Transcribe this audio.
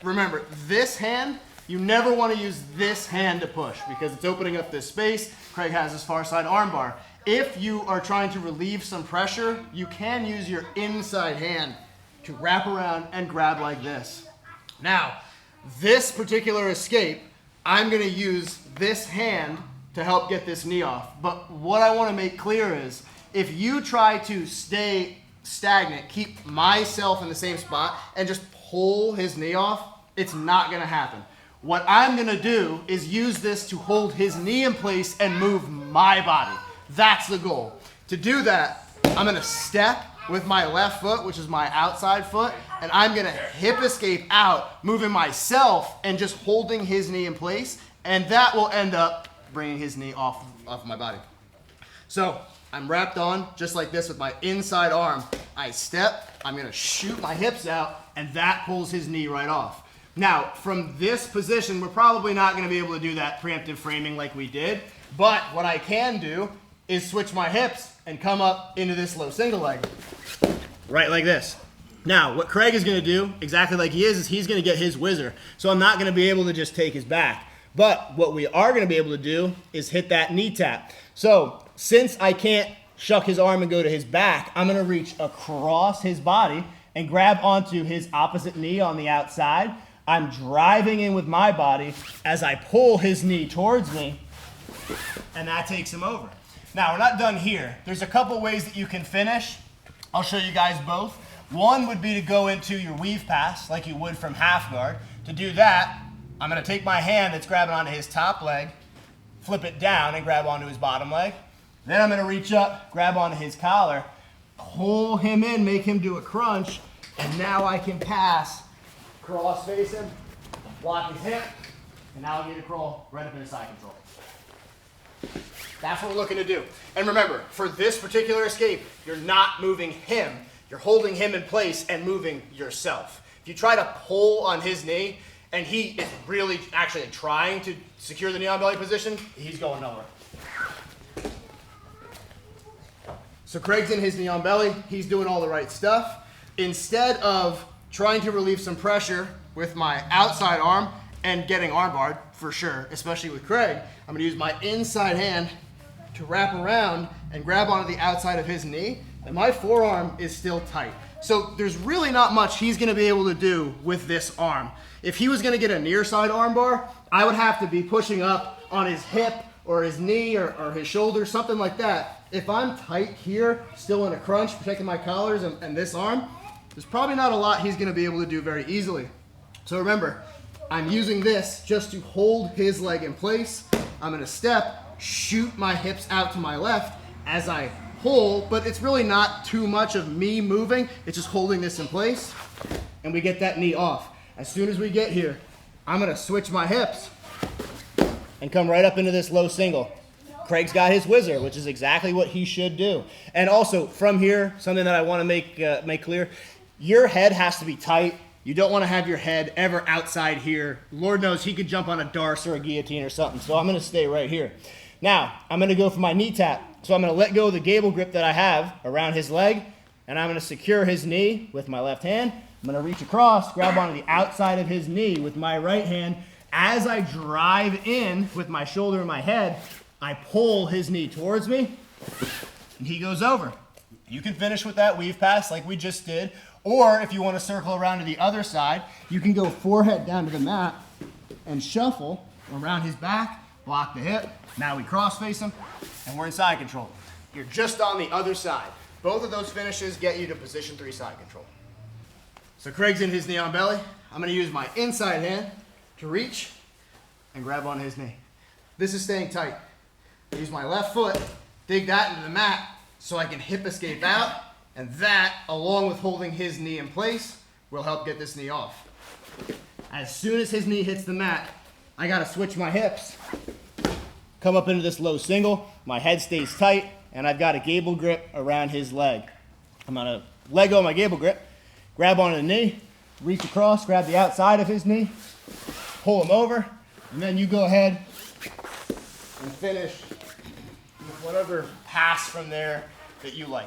remember, this hand, you never want to use this hand to push because it's opening up this space. Craig has his far side arm bar. If you are trying to relieve some pressure, you can use your inside hand to wrap around and grab like this. Now, this particular escape, I'm going to use this hand to help get this knee off. But what I want to make clear is, if you try to stay stagnant, keep myself in the same spot, and just pull his knee off, it's not going to happen. What I'm going to do is use this to hold his knee in place and move my body. That's the goal. To do that, I'm going to step with my left foot, which is my outside foot, and I'm going to hip escape out, moving myself and just holding his knee in place, and that will end up bringing his knee off my body. So I'm wrapped on just like this with my inside arm. I step, I'm going to shoot my hips out, and that pulls his knee right off. Now, from this position, we're probably not going to be able to do that preemptive framing like we did, but what I can do is switch my hips and come up into this low single leg, right like this. Now, what Craig is going to do, exactly like he is he's going to get his whizzer. So I'm not going to be able to just take his back. But what we are going to be able to do is hit that knee tap. So since I can't shuck his arm and go to his back, I'm going to reach across his body and grab onto his opposite knee on the outside. I'm driving in with my body as I pull his knee towards me, and that takes him over. Now, we're not done here. There's a couple ways that you can finish. I'll show you guys both. One would be to go into your weave pass like you would from half guard. To do that, I'm going to take my hand that's grabbing onto his top leg, flip it down and grab onto his bottom leg. Then I'm going to reach up, grab onto his collar, pull him in, make him do a crunch, and now I can pass, cross face him, block his hip, and now I'll get a crawl right up into side control. That's what we're looking to do. And remember, for this particular escape, you're not moving him. You're holding him in place and moving yourself. If you try to pull on his knee, and he is really actually trying to secure the knee on belly position, he's going nowhere. So Craig's in his knee on belly. He's doing all the right stuff. Instead of trying to relieve some pressure with my outside arm and getting arm barred, for sure, especially with Craig, I'm going to use my inside hand to wrap around and grab onto the outside of his knee, and my forearm is still tight. So there's really not much he's going to be able to do with this arm. If he was going to get a near side arm bar, I would have to be pushing up on his hip or his knee or his shoulder, something like that. If I'm tight here, still in a crunch, protecting my collars and this arm, there's probably not a lot he's going to be able to do very easily. So remember, I'm using this just to hold his leg in place. I'm going to step, shoot my hips out to my left as I pull, but it's really not too much of me moving. It's just holding this in place, and we get that knee off. As soon as we get here, I'm going to switch my hips and come right up into this low single. Craig's got his whizzer, which is exactly what he should do. And also, from here, something that I want to make clear, your head has to be tight. You don't want to have your head ever outside here. Lord knows he could jump on a darce or a guillotine or something, so I'm going to stay right here. Now, I'm going to go for my knee tap. So I'm going to let go of the gable grip that I have around his leg, and I'm going to secure his knee with my left hand. I'm going to reach across, grab onto the outside of his knee with my right hand. As I drive in with my shoulder and my head, I pull his knee towards me, and he goes over. You can finish with that weave pass like we just did, or if you want to circle around to the other side, you can go forehead down to the mat and shuffle around his back, block the hip. Now we cross face him, and we're in side control. You're just on the other side. Both of those finishes get you to position 3 side control. So Craig's in his knee on belly. I'm going to use my inside hand to reach and grab on his knee. This is staying tight. I use my left foot, dig that into the mat so I can hip escape out, and that, along with holding his knee in place, will help get this knee off. As soon as his knee hits the mat, I got to switch my hips, come up into this low single, my head stays tight, and I've got a gable grip around his leg. I'm going to let go of my gable grip, grab onto the knee, reach across, grab the outside of his knee, pull him over, and then you go ahead and finish with whatever pass from there that you like.